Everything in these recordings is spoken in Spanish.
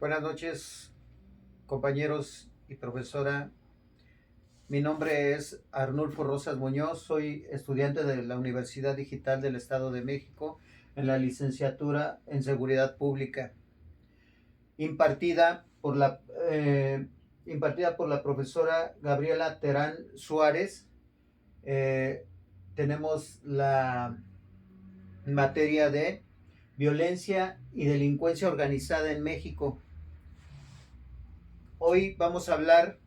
Buenas noches, compañeros y profesora. Mi nombre es Arnulfo Rosas Muñoz, soy estudiante de la Universidad Digital del Estado de México en la licenciatura en Seguridad Pública, impartida por la, eh, impartida por la profesora Gabriela Terán Suárez. Eh, Tenemos la materia de violencia y delincuencia organizada en México. Hoy vamos a hablar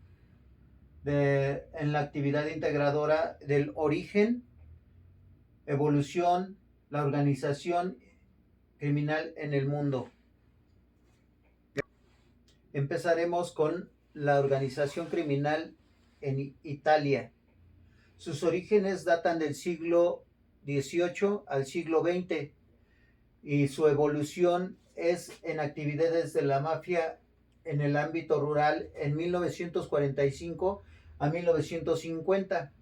en la actividad integradora del origen, evolución, la organización criminal en el mundo. Empezaremos con la organización criminal en Italia. Sus orígenes datan del siglo XVIII al siglo XX y su evolución es en actividades de la mafia en el ámbito rural en 1945 a 1950.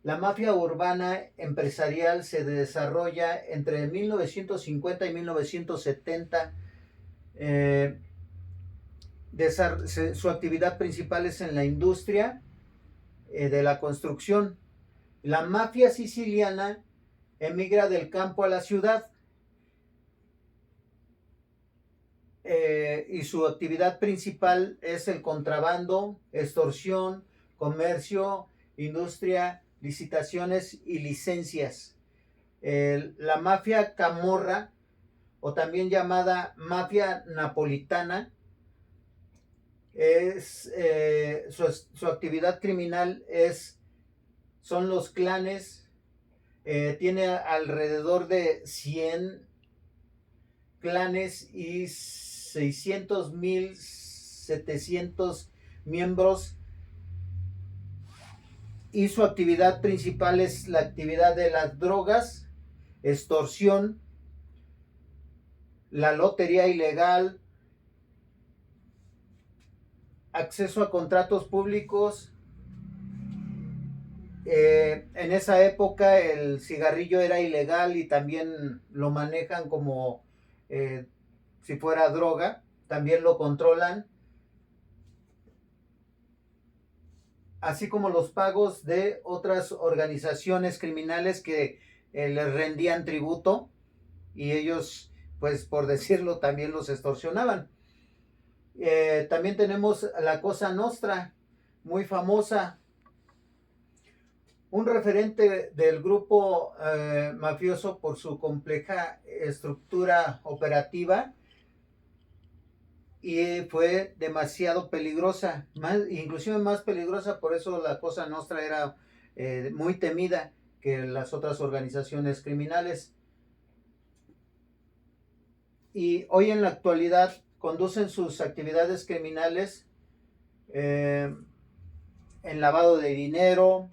La mafia urbana empresarial se desarrolla entre 1950 y 1970. Su actividad principal es en la industria de la construcción. La mafia siciliana emigra del campo a la ciudad y su actividad principal es el contrabando, extorsión, comercio, industria, licitaciones y licencias. La mafia camorra, o también llamada mafia napolitana, su actividad criminal son los clanes. Tiene alrededor de 100 clanes y 600.700 miembros, y su actividad principal es la actividad de las drogas, extorsión, la lotería ilegal, acceso a contratos públicos. En esa época el cigarrillo era ilegal y también lo manejan como si fuera droga, también lo controlan, así como los pagos de otras organizaciones criminales que les rendían tributo y ellos, pues por decirlo, también los extorsionaban. También tenemos la Cosa Nostra, muy famosa, un referente del grupo mafioso por su compleja estructura operativa, y fue demasiado peligrosa, inclusive más peligrosa. Por eso la Cosa Nostra era muy temida que las otras organizaciones criminales. Y hoy en la actualidad conducen sus actividades criminales en lavado de dinero,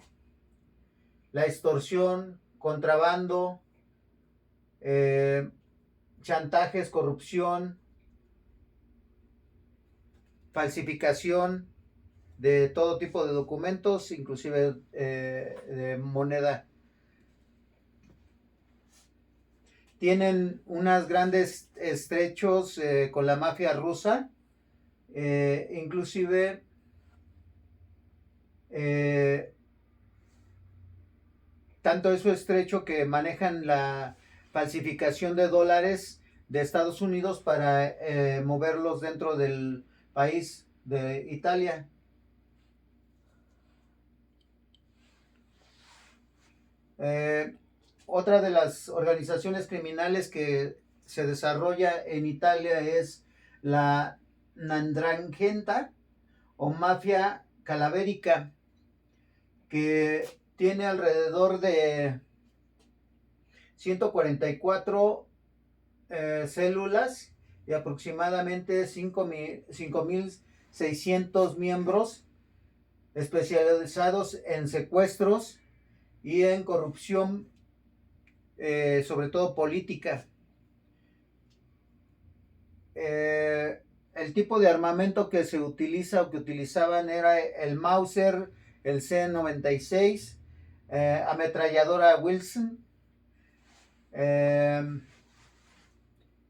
la extorsión, contrabando, chantajes, corrupción, falsificación de todo tipo de documentos, inclusive de moneda. Tienen unos grandes estrechos con la mafia rusa, inclusive tanto es su estrecho que manejan la falsificación de dólares de Estados Unidos para moverlos dentro del país de Italia. Otra de las organizaciones criminales que se desarrolla en Italia es la 'Ndrangheta o mafia calavérica, que tiene alrededor de 144 células y aproximadamente 5.600 miembros especializados en secuestros y en corrupción, sobre todo política. El tipo de armamento que se utiliza o que utilizaban era el Mauser, el C96, ametralladora Wilson,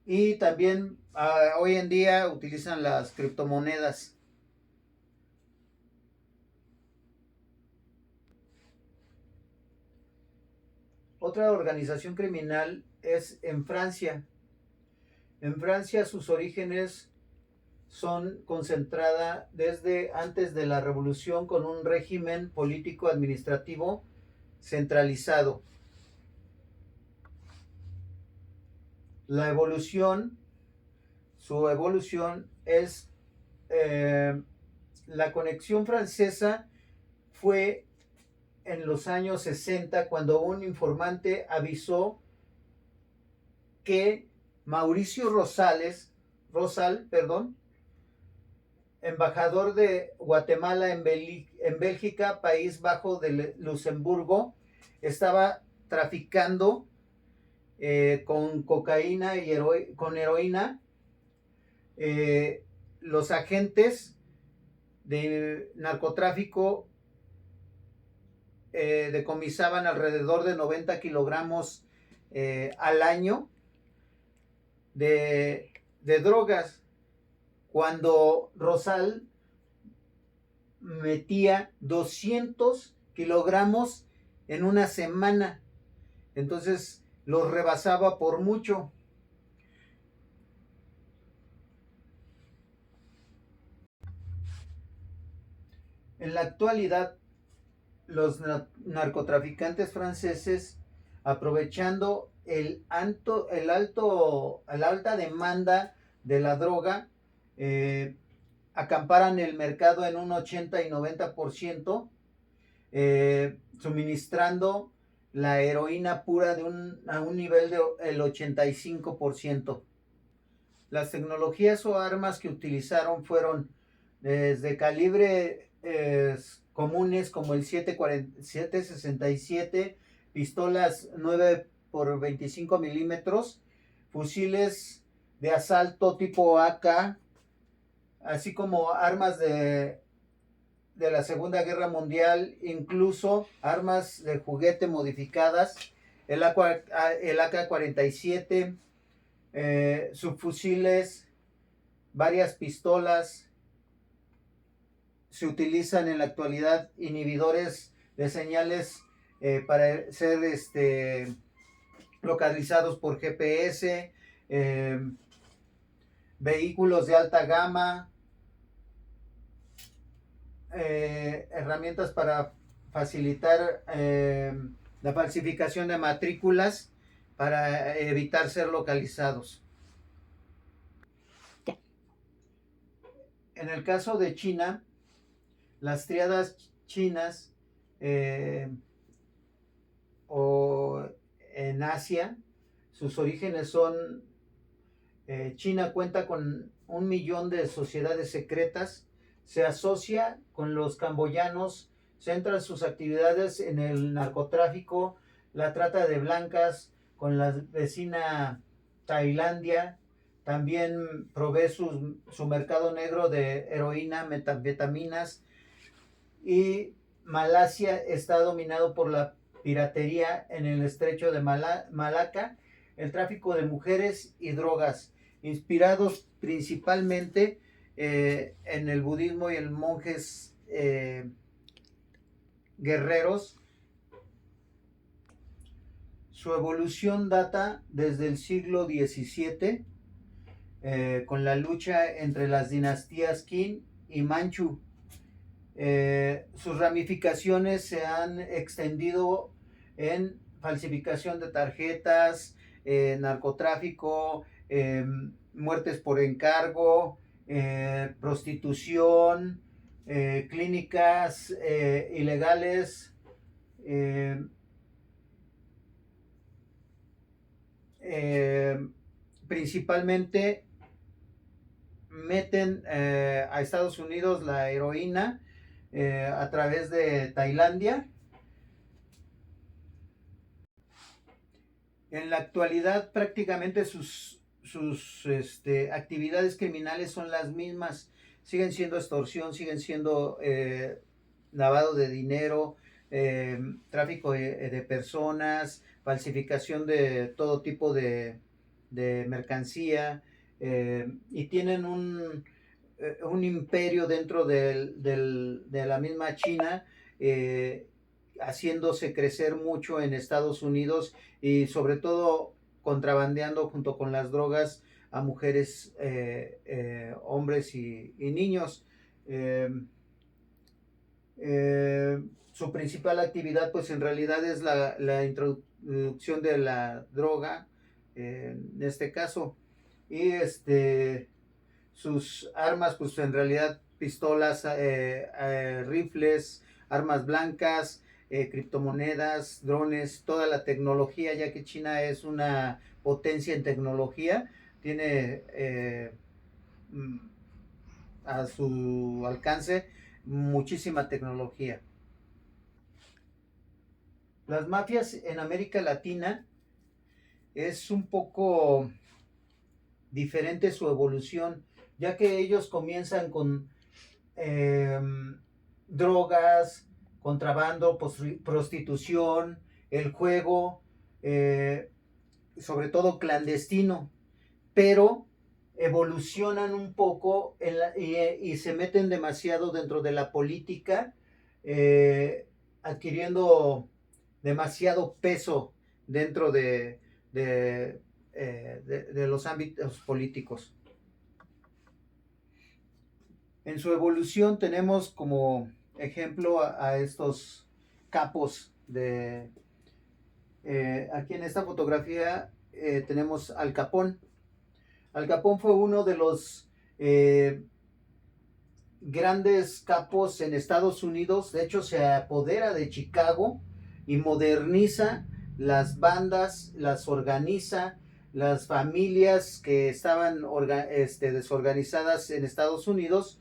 y también Hoy en día utilizan las criptomonedas. Otra organización criminal es en Francia. En Francia sus orígenes son concentrada desde antes de la revolución con un régimen político administrativo centralizado. La evolución, su evolución es la conexión francesa fue en los años 60 cuando un informante avisó que Mauricio Rosal, embajador de Guatemala en Bélgica, País Bajo de Luxemburgo, estaba traficando con cocaína y con heroína. Los agentes de narcotráfico decomisaban alrededor de 90 kilogramos al año de drogas, cuando Rosal metía 200 kilogramos en una semana. Entonces los rebasaba por mucho. En la actualidad, los narcotraficantes franceses, aprovechando la alta demanda de la droga, acamparan el mercado en un 80 y 90%, suministrando la heroína pura a un nivel del 85%. Las tecnologías o armas que utilizaron fueron desde calibre comunes como el 7.67, pistolas 9 por 25 milímetros, fusiles de asalto tipo AK, así como armas de la Segunda Guerra Mundial, incluso armas de juguete modificadas, el AK-47, subfusiles, varias pistolas. Se utilizan en la actualidad inhibidores de señales para ser localizados por GPS, vehículos de alta gama, herramientas para facilitar la falsificación de matrículas para evitar ser localizados. En el caso de China, las tríadas chinas o en Asia, sus orígenes son, China cuenta con 1 millón de sociedades secretas, se asocia con los camboyanos, centra sus actividades en el narcotráfico, la trata de blancas con la vecina Tailandia, también provee su mercado negro de heroína, metanfetaminas, y Malasia está dominado por la piratería en el estrecho de Malaca, el tráfico de mujeres y drogas, inspirados principalmente en el budismo y en monjes guerreros. Su evolución data desde el siglo XVII, con la lucha entre las dinastías Qin y Manchu. Sus ramificaciones se han extendido en falsificación de tarjetas, narcotráfico, muertes por encargo, prostitución, clínicas ilegales, principalmente meten a Estados Unidos la heroína a través de Tailandia. En la actualidad prácticamente sus actividades criminales son las mismas, siguen siendo extorsión, siguen siendo lavado de dinero, tráfico de personas, falsificación de todo tipo de mercancía, y tienen un imperio dentro de la misma China, haciéndose crecer mucho en Estados Unidos y sobre todo contrabandeando junto con las drogas a mujeres, hombres y niños. Eh, Su principal actividad pues en realidad es la introducción de la droga, en este caso, y sus armas pues en realidad pistolas, rifles, armas blancas, criptomonedas, drones, toda la tecnología, ya que China es una potencia en tecnología, tiene a su alcance muchísima tecnología. Las mafias en América Latina es un poco diferente su evolución, ya que ellos comienzan con eh, drogas, contrabando, prostitución, el juego, eh, sobre todo clandestino, pero evolucionan un poco y se meten demasiado dentro de la política, adquiriendo demasiado peso dentro de los ámbitos políticos. En su evolución tenemos como ejemplo a estos capos aquí en esta fotografía tenemos Al Capone. Al Capone fue uno de los grandes capos en Estados Unidos. De hecho, se apodera de Chicago y moderniza las bandas, las organiza, las familias que estaban desorganizadas en Estados Unidos,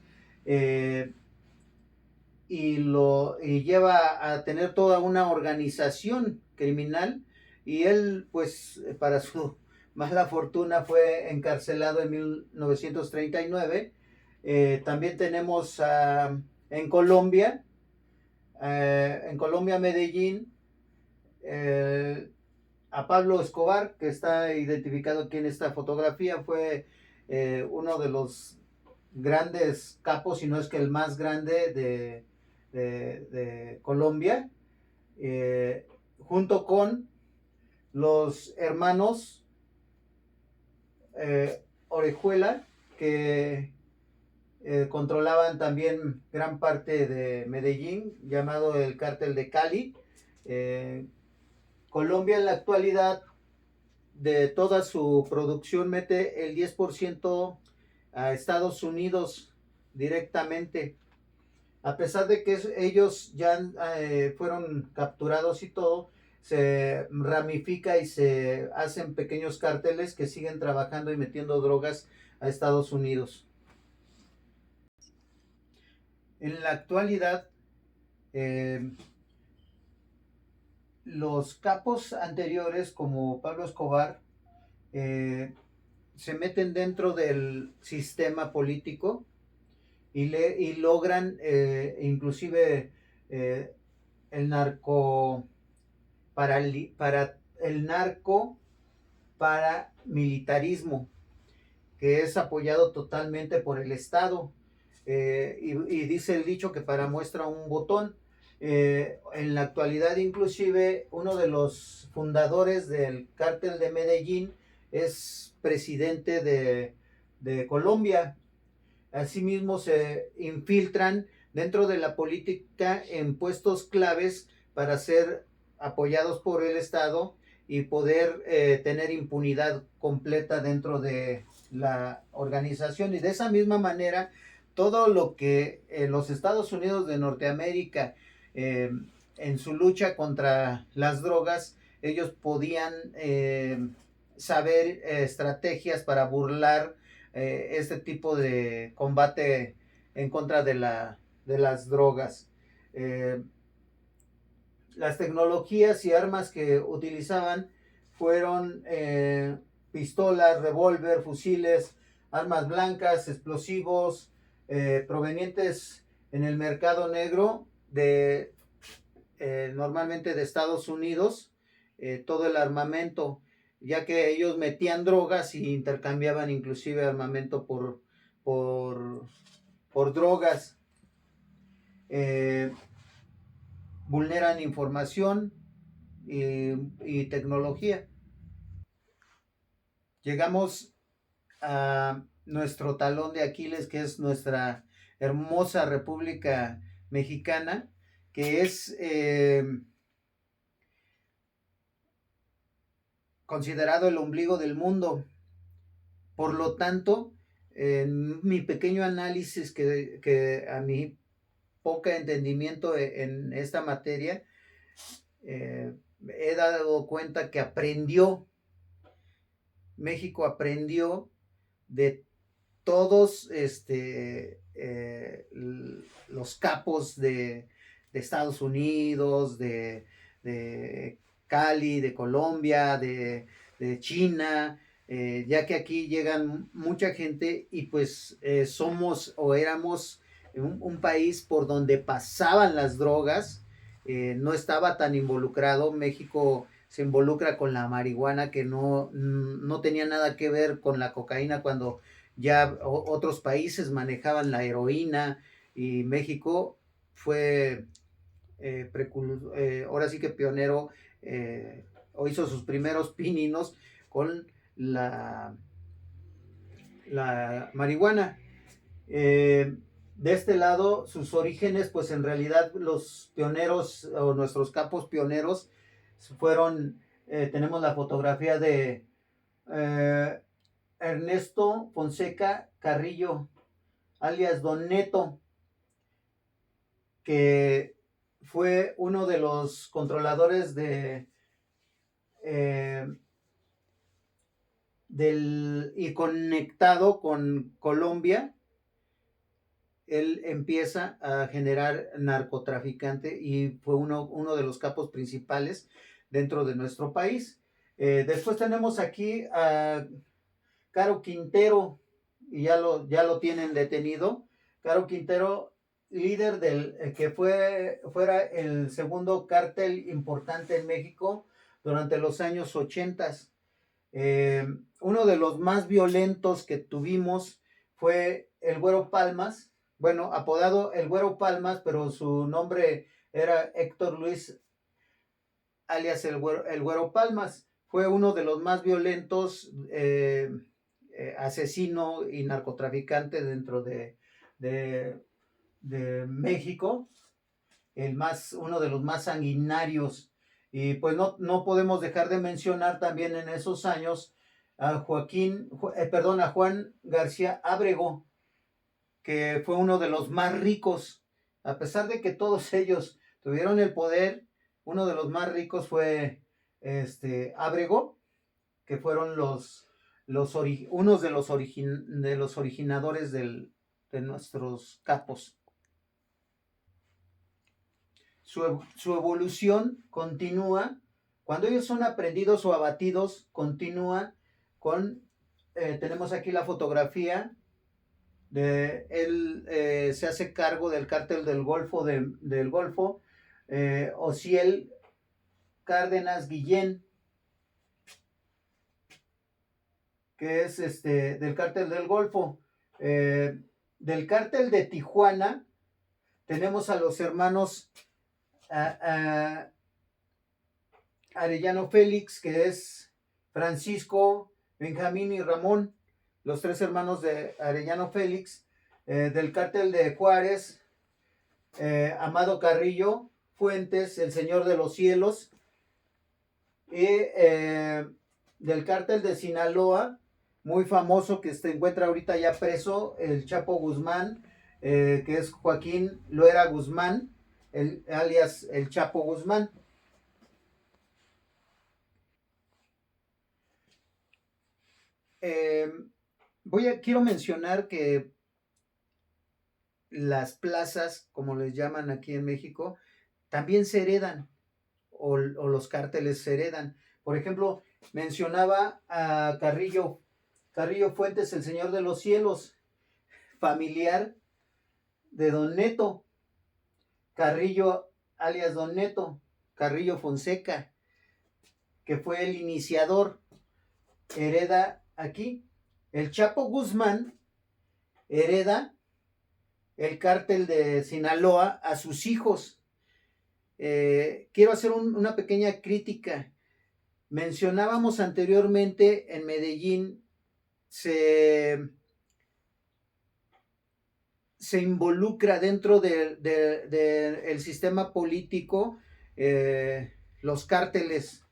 y lleva a tener toda una organización criminal, y él pues para su mala fortuna fue encarcelado en 1939. También tenemos en Colombia, Medellín, a Pablo Escobar, que está identificado aquí en esta fotografía. Fue uno de los grandes capos, si no es que el más grande de Colombia, junto con los hermanos Orejuela, que controlaban también gran parte de Medellín, llamado el Cártel de Cali. Colombia en la actualidad, de toda su producción, mete el 10% a Estados Unidos directamente. A pesar de que ellos ya fueron capturados y todo, se ramifica y se hacen pequeños cárteles que siguen trabajando y metiendo drogas a Estados Unidos. En la actualidad, los capos anteriores, como Pablo Escobar, se meten dentro del sistema político y logran inclusive el narco para el narco paramilitarismo, que es apoyado totalmente por el Estado. Y dice el dicho que para muestra un botón. En la actualidad, inclusive, uno de los fundadores del cártel de Medellín es presidente de Colombia. Asimismo, se infiltran dentro de la política en puestos claves para ser apoyados por el Estado y poder tener impunidad completa dentro de la organización. Y de esa misma manera, todo lo que los Estados Unidos de Norteamérica, en su lucha contra las drogas, ellos podían saber estrategias para burlar este tipo de combate en contra de las drogas. Las tecnologías y armas que utilizaban fueron pistolas, revólver, fusiles, armas blancas, explosivos, provenientes en el mercado negro normalmente de Estados Unidos, todo el armamento. ya que ellos metían drogas y intercambiaban inclusive armamento por, por drogas. Eh, Vulneran información y tecnología. Llegamos a nuestro talón de Aquiles, que es nuestra hermosa República Mexicana, que es considerado el ombligo del mundo. Por lo tanto, en mi pequeño análisis que a mi poca entendimiento en esta materia, he dado cuenta que México aprendió de todos los capos de Estados Unidos, de Cali, de Colombia, de China, ya que aquí llegan mucha gente y pues somos o éramos un país por donde pasaban las drogas, no estaba tan involucrado. México se involucra con la marihuana, que no tenía nada que ver con la cocaína cuando ya otros países manejaban la heroína, y México fue ahora sí que pionero, o hizo sus primeros pininos con la marihuana. De este lado, sus orígenes, pues en realidad los pioneros o nuestros capos pioneros fueron, tenemos la fotografía de Ernesto Fonseca Carrillo, alias Don Neto, que fue uno de los controladores eh, y conectado con Colombia. Él empieza a generar narcotraficante y fue uno de los capos principales dentro de nuestro país. Después tenemos aquí a Caro Quintero, y ya lo tienen detenido. Caro Quintero, líder del que fuera el segundo cártel importante en México durante los años 80. Uno de los más violentos que tuvimos fue el Güero Palmas, bueno, apodado el Güero Palmas, pero su nombre era Héctor Luis, alias el Güero Palmas. Fue uno de los más violentos, asesino y narcotraficante dentro de México, uno de los más sanguinarios. Y pues no podemos dejar de mencionar también en esos años a a Juan García Ábrego, que fue uno de los más ricos. A pesar de que todos ellos tuvieron el poder, uno de los más ricos fue Ábrego, que fueron unos de los originadores de nuestros capos. Su evolución continúa. Cuando ellos son aprendidos o abatidos, continúa con, tenemos aquí la fotografía de él. Se hace cargo del cártel del Golfo, Ociel Cárdenas Guillén, que es del cártel del Golfo. Del cártel de Tijuana tenemos a los hermanos Arellano Félix, que es Francisco, Benjamín y Ramón, los tres hermanos de Arellano Félix. Del cártel de Juárez, Amado Carrillo Fuentes, el Señor de los Cielos. Y del cártel de Sinaloa, muy famoso, que se encuentra ahorita ya preso, el Chapo Guzmán, que es Joaquín Loera Guzmán, alias el Chapo Guzmán. Quiero mencionar que las plazas, como les llaman aquí en México, también se heredan, o los cárteles se heredan. Por ejemplo, mencionaba a Carrillo Fuentes, el Señor de los Cielos, familiar de Don Neto Carrillo, alias Don Neto Carrillo Fonseca, que fue el iniciador. hereda aquí. El Chapo Guzmán hereda el cártel de Sinaloa a sus hijos. Quiero hacer una pequeña crítica. Mencionábamos anteriormente en Medellín se involucra dentro del sistema político los cárteles.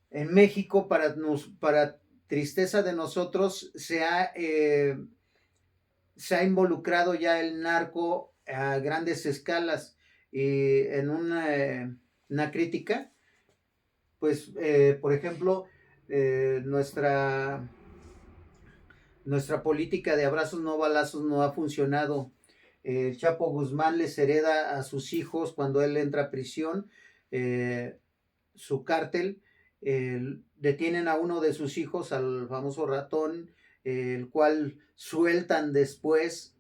En México, para tristeza de nosotros, se ha involucrado ya el narco a grandes escalas. Y en una crítica, pues, por ejemplo, nuestra política de abrazos no balazos no ha funcionado. El Chapo Guzmán les hereda a sus hijos cuando él entra a prisión su cártel. Detienen a uno de sus hijos, al famoso Ratón, el cual sueltan después,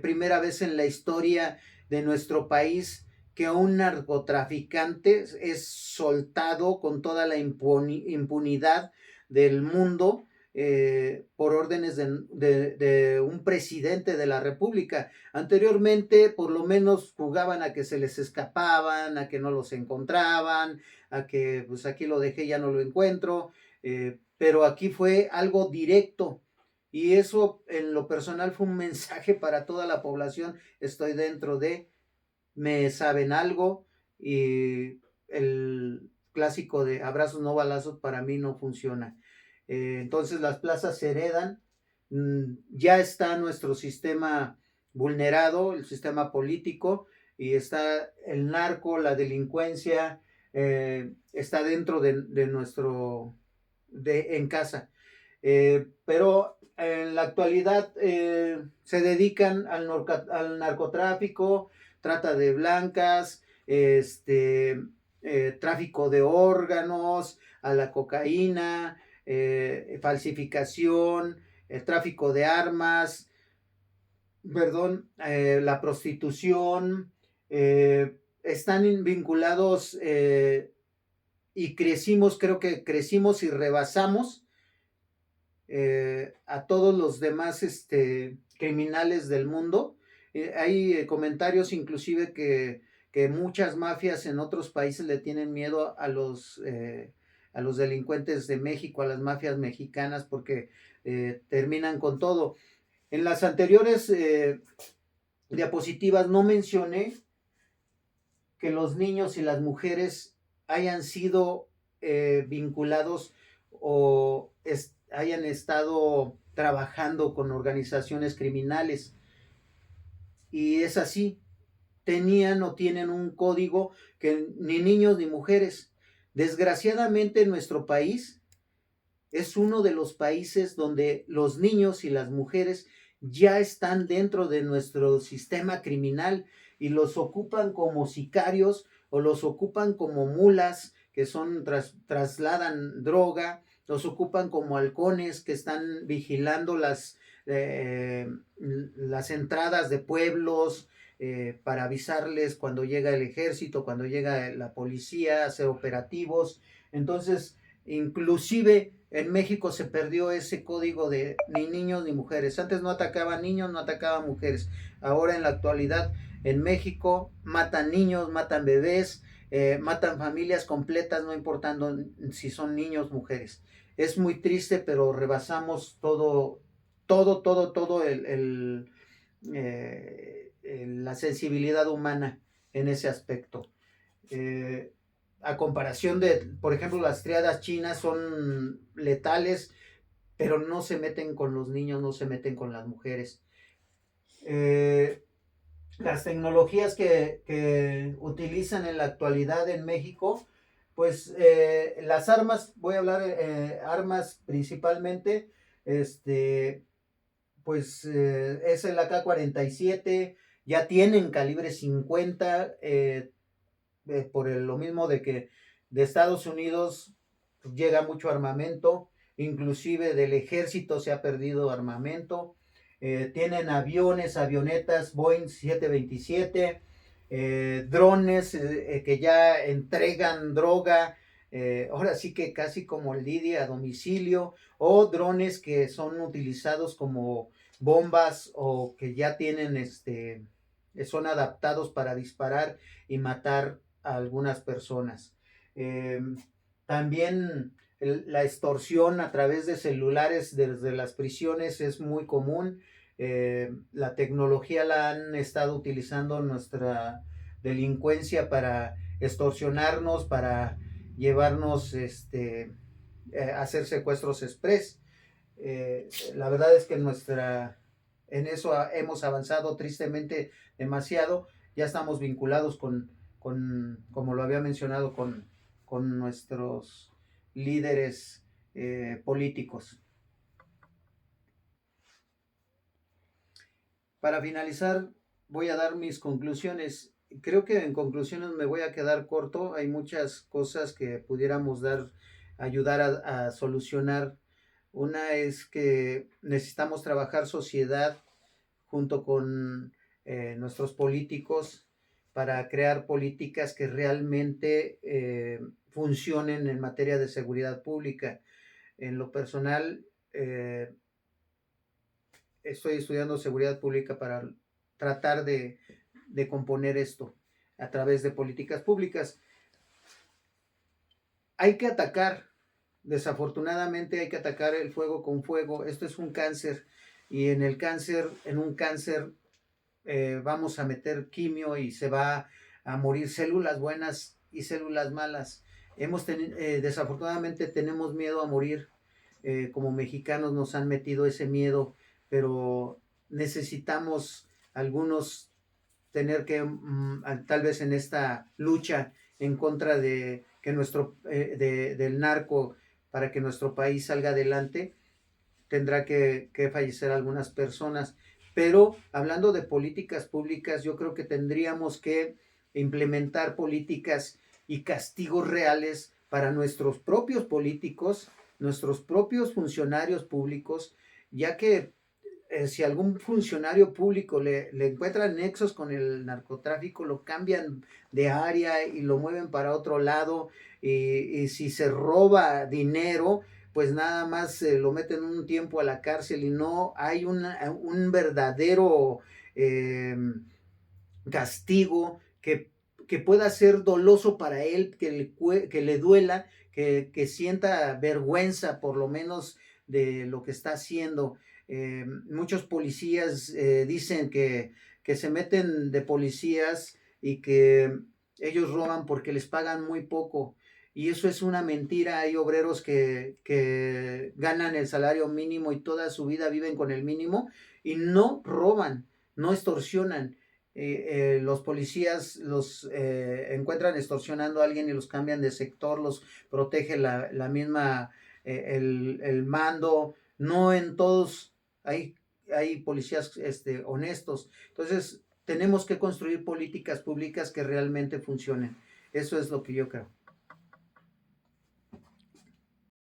primera vez en la historia de nuestro país que un narcotraficante es soltado con toda la impunidad del mundo, por órdenes de un presidente de la República. Anteriormente, por lo menos jugaban a que se les escapaban, a que no los encontraban, a que pues aquí lo dejé, ya no lo encuentro, pero aquí fue algo directo. Y eso en lo personal fue un mensaje para toda la población. Estoy dentro de, me saben algo, y el clásico de abrazos no balazos para mí no funciona. Entonces las plazas se heredan, ya está nuestro sistema vulnerado, el sistema político, y está el narco, la delincuencia, está dentro de nuestro, en casa. Pero en la actualidad se dedican al narcotráfico, trata de blancas, tráfico de órganos, a la cocaína, falsificación, tráfico de armas, perdón, la prostitución, están vinculados, y creo que crecimos y rebasamos a todos los demás criminales del mundo. Hay comentarios inclusive que muchas mafias en otros países le tienen miedo a los delincuentes de México, a las mafias mexicanas, porque terminan con todo. En las anteriores diapositivas no mencioné que los niños y las mujeres hayan sido vinculados o hayan estado trabajando con organizaciones criminales. Y es así, tenían o tienen un código que ni niños ni mujeres. Desgraciadamente nuestro país es uno de los países donde los niños y las mujeres ya están dentro de nuestro sistema criminal y los ocupan como sicarios o los ocupan como mulas que trasladan droga, los ocupan como halcones que están vigilando las entradas de pueblos, para avisarles cuando llega el ejército, cuando llega la policía, hacer operativos. Entonces, inclusive en México se perdió ese código de ni niños ni mujeres. Antes no atacaban niños, no atacaban mujeres. Ahora en la actualidad en México matan niños, matan bebés, matan familias completas, no importando si son niños, mujeres. Es muy triste, pero rebasamos todo la sensibilidad humana en ese aspecto. A comparación de, por ejemplo, las triadas chinas son letales, pero no se meten con los niños, no se meten con las mujeres. Las tecnologías que utilizan en la actualidad en México, pues las armas, voy a hablar armas principalmente, pues es el AK-47, ya tienen calibre 50, por lo mismo de que de Estados Unidos llega mucho armamento, inclusive del ejército se ha perdido armamento. Tienen aviones, avionetas Boeing 727, drones que ya entregan droga, ahora sí que casi como el Didi a domicilio, o drones que son utilizados como bombas o que ya tienen son adaptados para disparar y matar a algunas personas. Eh, También la extorsión a través de celulares desde las prisiones es muy común. La tecnología la han estado utilizando nuestra delincuencia para extorsionarnos, para llevarnos hacer secuestros express. La verdad es que en eso hemos avanzado tristemente demasiado. Ya estamos vinculados como lo había mencionado, con nuestros líderes políticos. Para finalizar, voy a dar mis conclusiones. Creo que en conclusiones me voy a quedar corto. Hay muchas cosas que pudiéramos ayudar a solucionar. Una es que necesitamos trabajar sociedad junto con nuestros políticos para crear políticas que realmente funcionen en materia de seguridad pública. En lo personal, estoy estudiando seguridad pública para tratar de componer esto a través de políticas públicas. Hay que atacar, desafortunadamente hay que atacar el fuego con fuego. Esto es un cáncer y en un cáncer vamos a meter quimio y se va a morir células buenas y células malas. Desafortunadamente tenemos miedo a morir. Como mexicanos nos han metido ese miedo, pero necesitamos algunos tener que, tal vez en esta lucha en contra de que del narco, para que nuestro país salga adelante, tendrá que fallecer algunas personas. Pero hablando de políticas públicas, yo creo que tendríamos que implementar políticas y castigos reales para nuestros propios políticos, nuestros propios funcionarios públicos, ya que si algún funcionario público le encuentran nexos con el narcotráfico, lo cambian de área y lo mueven para otro lado. Y si se roba dinero, pues nada más lo meten un tiempo a la cárcel y no hay un verdadero eh, castigo que pueda ser doloso para él, que le duela, que sienta vergüenza por lo menos de lo que está haciendo. Muchos policías dicen que se meten de policías y que ellos roban porque les pagan muy poco. Y eso es una mentira. Hay obreros que ganan el salario mínimo y toda su vida viven con el mínimo y no roban, no extorsionan. Los policías los encuentran extorsionando a alguien y los cambian de sector, los protege la misma, el mando. No en todos hay policías honestos. Entonces, tenemos que construir políticas públicas que realmente funcionen. Eso es lo que yo creo.